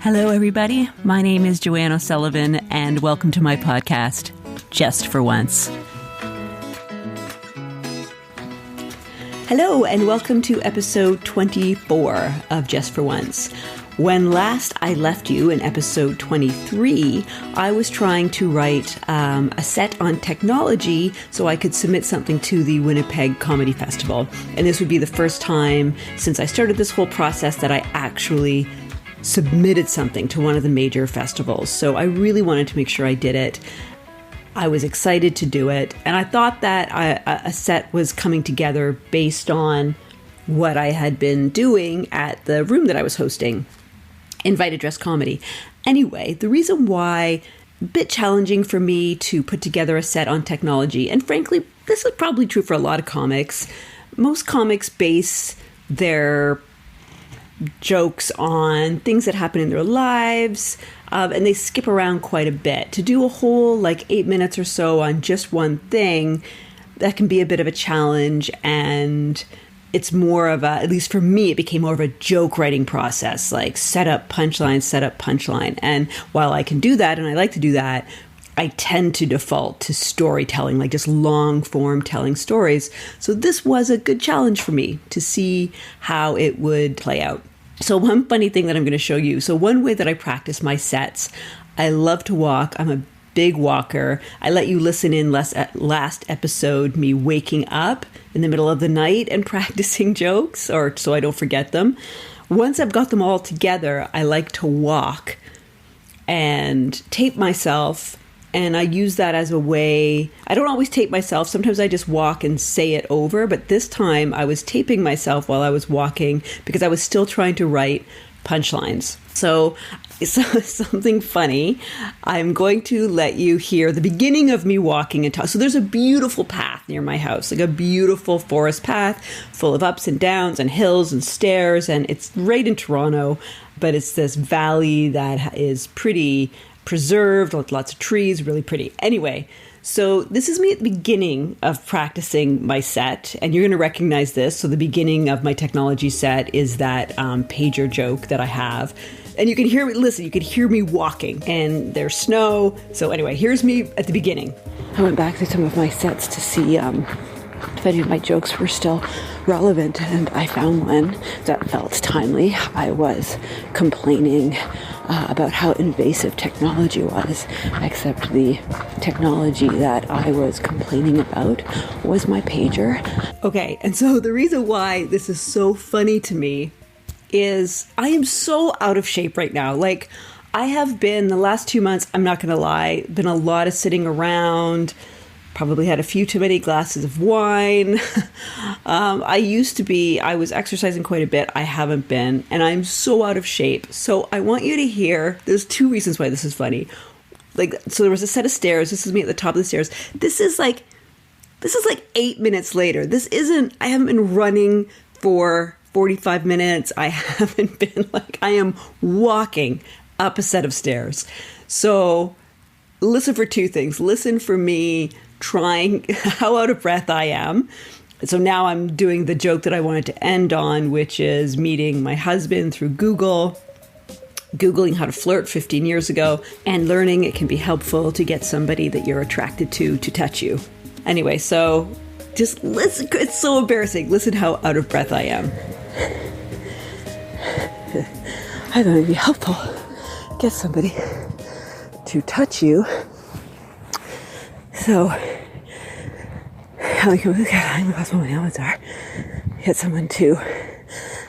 Hello, everybody. My name is Joanne O'Sullivan, and welcome to my podcast, Just for Once. Hello, and welcome to episode 24 of Just for Once. When last I left you in episode 23, I was trying to write a set on technology so I could submit something to the Winnipeg Comedy Festival. And this would be the first time since I started this whole process that I actually submitted something to one of the major festivals. So I really wanted to make sure I did it. I was excited to do it. And I thought that a set was coming together based on what I had been doing at the room that I was hosting, Invited Dress Comedy. Anyway, the reason why a bit challenging for me to put together a set on technology, and frankly, this is probably true for a lot of comics. Most comics base their jokes on things that happen in their lives, and they skip around quite a bit. To do a whole 8 minutes or so on just one thing, that can be a bit of a challenge, and it's more of a, at least for me, it became more of a joke writing process, like set up punchline. And while I can do that, and I like to do that, I tend to default to storytelling, like just long form telling stories. So this was a good challenge for me to see how it would play out. So one funny thing that I'm going to show you. So one way that I practice my sets, I love to walk. I'm a big walker. I let you listen in last episode, me waking up in the middle of the night and practicing jokes, or so I don't forget them. Once I've got them all together, I like to walk and tape myself. And I use that as a way. I don't always tape myself. Sometimes I just walk and say it over. But this time I was taping myself while I was walking because I was still trying to write punchlines. So something funny. I'm going to let you hear the beginning of me walking and talk. So there's a beautiful path near my house, like a beautiful forest path full of ups and downs and hills and stairs. And it's right in Toronto, but it's this valley that is pretty preserved with lots of trees, really pretty. Anyway, so this is me at the beginning of practicing my set, and you're going to recognize this. So the beginning of my technology set is that pager joke that I have. And you can hear me, listen, you can hear me walking, and there's snow. So anyway, here's me at the beginning. I went back to some of my sets to see if any of my jokes were still relevant, and I found one that felt timely. I was complaining about how invasive technology was, except the technology that I was complaining about was my pager. Okay, and so the reason why this is so funny to me is I am so out of shape right now. I have been, the last 2 months, I'm not going to lie, been a lot of sitting around, probably had a few too many glasses of wine. I was exercising quite a bit. I haven't been, and I'm so out of shape. So I want you to hear, there's two reasons why this is funny. So there was a set of stairs. This is me at the top of the stairs. This is like 8 minutes later. I haven't been running for 45 minutes. I haven't been I am walking up a set of stairs. So listen for two things. Listen for me trying how out of breath I am. So now I'm doing the joke that I wanted to end on, which is meeting my husband through Googling how to flirt 15 years ago, and learning it can be helpful to get somebody that you're attracted to touch you. Anyway, so just listen. It's so embarrassing. Listen how out of breath I am. I thought it'd be helpful. Get somebody to touch you. So, I lost what my helmets are. Get someone to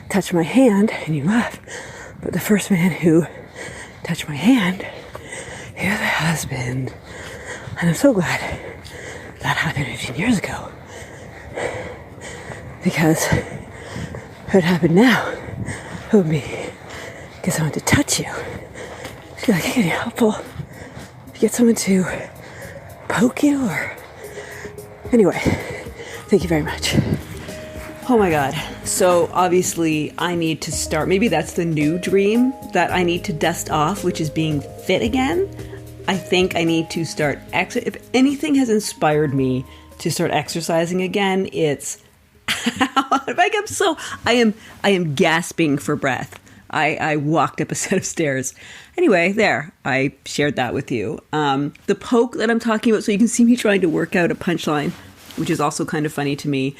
touch my hand, and you laugh. But the first man who touched my hand, he was my husband. And I'm so glad that happened 15 years ago. Because if it happened now, it would be get someone to touch you. It can be helpful. Get someone to poke you, or anyway, thank you very much. Oh my God. So obviously I need to start, maybe that's the new dream that I need to dust off, which is being fit again. I think I need to start, if anything has inspired me to start exercising again, it's, I am gasping for breath. I walked up a set of stairs. Anyway, there, I shared that with you. The poke that I'm talking about, so you can see me trying to work out a punchline, which is also kind of funny to me.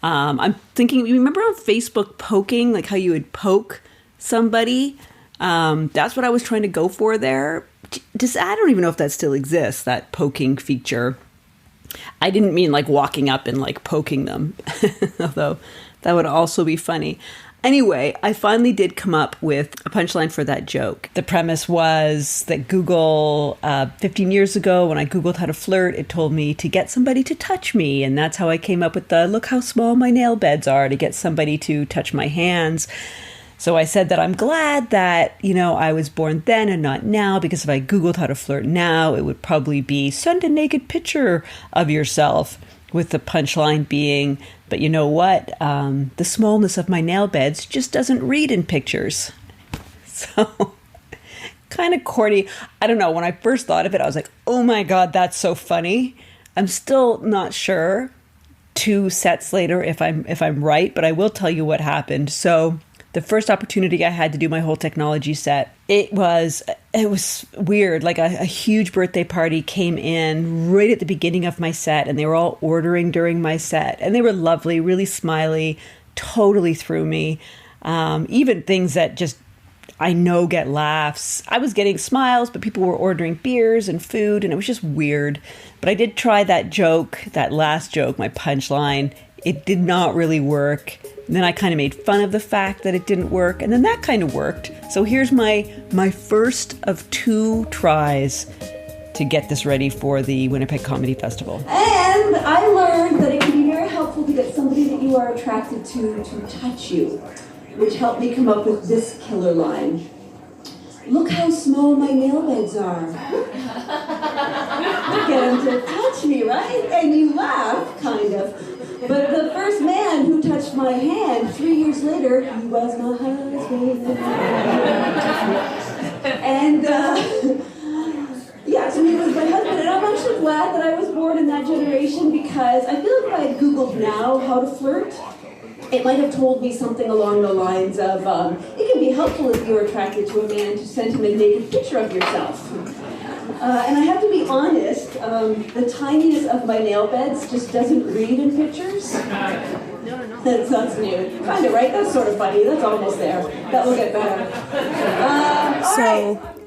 I'm thinking, you remember on Facebook poking, like how you would poke somebody? That's what I was trying to go for there. I don't even know if that still exists, that poking feature. I didn't mean like walking up and like poking them, although that would also be funny. Anyway, I finally did come up with a punchline for that joke. The premise was that Google, 15 years ago, when I Googled how to flirt, it told me to get somebody to touch me. And that's how I came up with the look how small my nail beds are, to get somebody to touch my hands. So I said that I'm glad that, I was born then and not now, because if I Googled how to flirt now, it would probably be send a naked picture of yourself, with the punchline being, but you know what? The smallness of my nail beds just doesn't read in pictures. So kind of corny. I don't know. When I first thought of it, I was like, oh my God, that's so funny. I'm still not sure 2 sets later if I'm right, but I will tell you what happened. So the first opportunity I had to do my whole technology set, it was weird. Like a huge birthday party came in right at the beginning of my set, and they were all ordering during my set, and they were lovely, really smiley, totally threw me. Even things that just I know get laughs. I was getting smiles, but people were ordering beers and food, and it was just weird. But I did try that joke, that last joke, my punchline. It did not really work. And then I kind of made fun of the fact that it didn't work, and then that kind of worked. So here's my first of 2 tries to get this ready for the Winnipeg Comedy Festival. And I learned that it can be very helpful to get somebody that you are attracted to touch you, which helped me come up with this killer line. Look how small my nail beds are. Get them to touch me, right? And you laugh, kind of. But the first man who touched my hand 3 years later, he was my husband. And to me, it was my husband. And I'm actually glad that I was born in that generation, because I feel like if I had Googled now how to flirt, it might have told me something along the lines of, it can be helpful if you're attracted to a man to send him a naked picture of yourself. And I have to be honest, the tininess of my nail beds just doesn't read in pictures. That sounds new. Kind of, right? That's sort of funny. That's almost there. That will get better.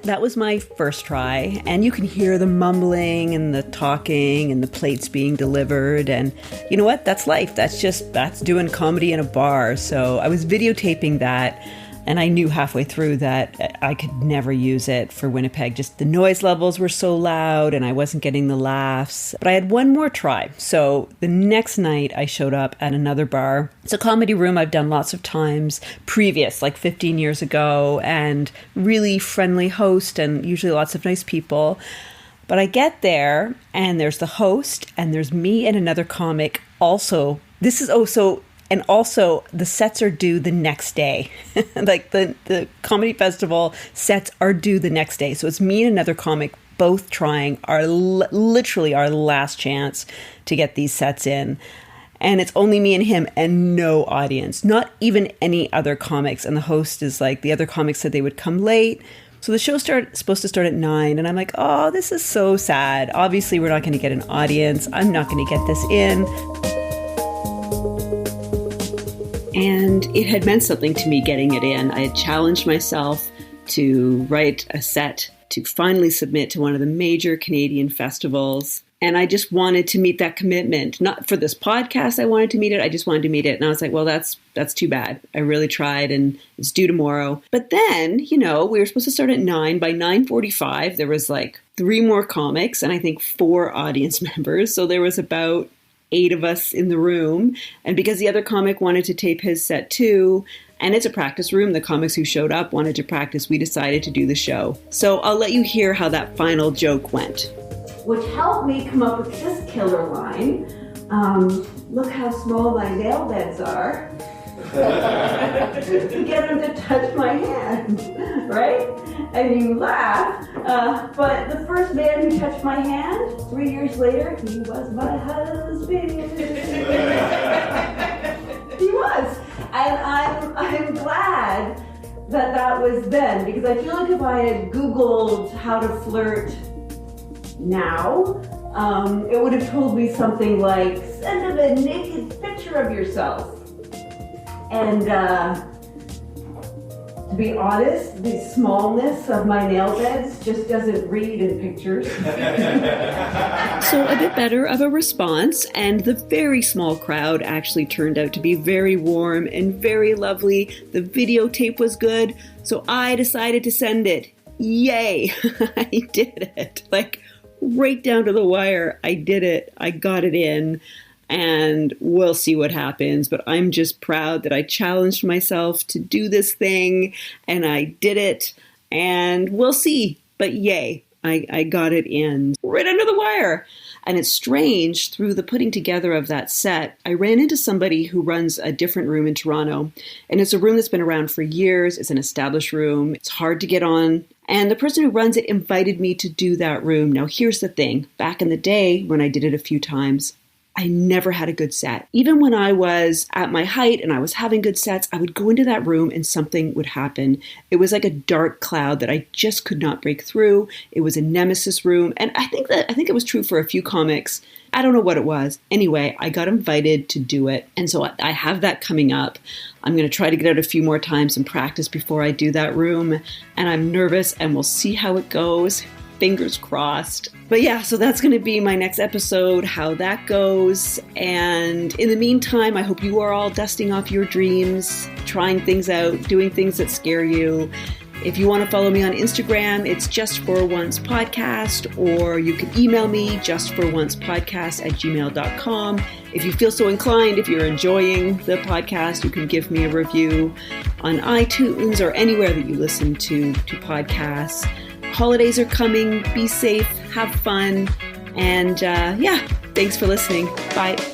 That was my first try, and you can hear the mumbling and the talking and the plates being delivered, and you know what? That's life. That's doing comedy in a bar. So I was videotaping that, and I knew halfway through that I could never use it for Winnipeg. Just the noise levels were so loud and I wasn't getting the laughs. But I had one more try. So the next night I showed up at another bar. It's a comedy room I've done lots of times previous, like 15 years ago, and really friendly host and usually lots of nice people. But I get there and there's the host and there's me and another comic also. And also, the sets are due the next day. Like the comedy festival sets are due the next day. So it's me and another comic both trying literally our last chance to get these sets in. And it's only me and him and no audience, not even any other comics. And the host is like, the other comics said they would come late. So the show's supposed to start at 9. And I'm like, oh, this is so sad. Obviously, we're not going to get an audience. I'm not going to get this in. And it had meant something to me getting it in. I had challenged myself to write a set to finally submit to one of the major Canadian festivals. And I just wanted to meet that commitment. Not for this podcast, I wanted to meet it. I just wanted to meet it. And I was like, well, that's too bad. I really tried and it's due tomorrow. But then, we were supposed to start at 9. By 9:45, there was like 3 more comics and I think 4 audience members. So there was about 8 of us in the room. And because the other comic wanted to tape his set too, and it's a practice room, the comics who showed up wanted to practice, we decided to do the show. So I'll let you hear how that final joke went. Which helped me come up with this killer line. Look how small my nail beds are. To get him to touch my hand, right? And you laugh. But the first man who touched my hand, 3 years later, he was my husband. He was. And I'm glad that was then, because I feel like if I had Googled how to flirt now, it would have told me something like, send them a naked picture of yourself. And to be honest, the smallness of my nail beds just doesn't read in pictures. So a bit better of a response, and the very small crowd actually turned out to be very warm and very lovely. The videotape was good, so I decided to send it. Yay! I did it. Like, right down to the wire, I did it. I got it in. And we'll see what happens. But I'm just proud that I challenged myself to do this thing, and I did it, and we'll see. But yay, I got it in right under the wire. And it's strange, through the putting together of that set, I ran into somebody who runs a different room in Toronto. And it's a room that's been around for years. It's an established room. It's hard to get on. And the person who runs it invited me to do that room. Now, here's the thing. Back in the day, when I did it a few times, I never had a good set. Even when I was at my height and I was having good sets, I would go into that room and something would happen. It was like a dark cloud that I just could not break through. It was a nemesis room. And I think it was true for a few comics. I don't know what it was. Anyway, I got invited to do it. And so I have that coming up. I'm going to try to get out a few more times and practice before I do that room. And I'm nervous, and we'll see how it goes. Fingers crossed. But yeah, so that's going to be my next episode, how that goes. And in the meantime, I hope you are all dusting off your dreams, trying things out, doing things that scare you. If you want to follow me on Instagram, it's Just For Once Podcast, or you can email me, justforoncepodcast@gmail.com. If you feel so inclined, if you're enjoying the podcast, you can give me a review on iTunes or anywhere that you listen to podcasts. Holidays are coming. Be safe. Have fun. And yeah, thanks for listening. Bye.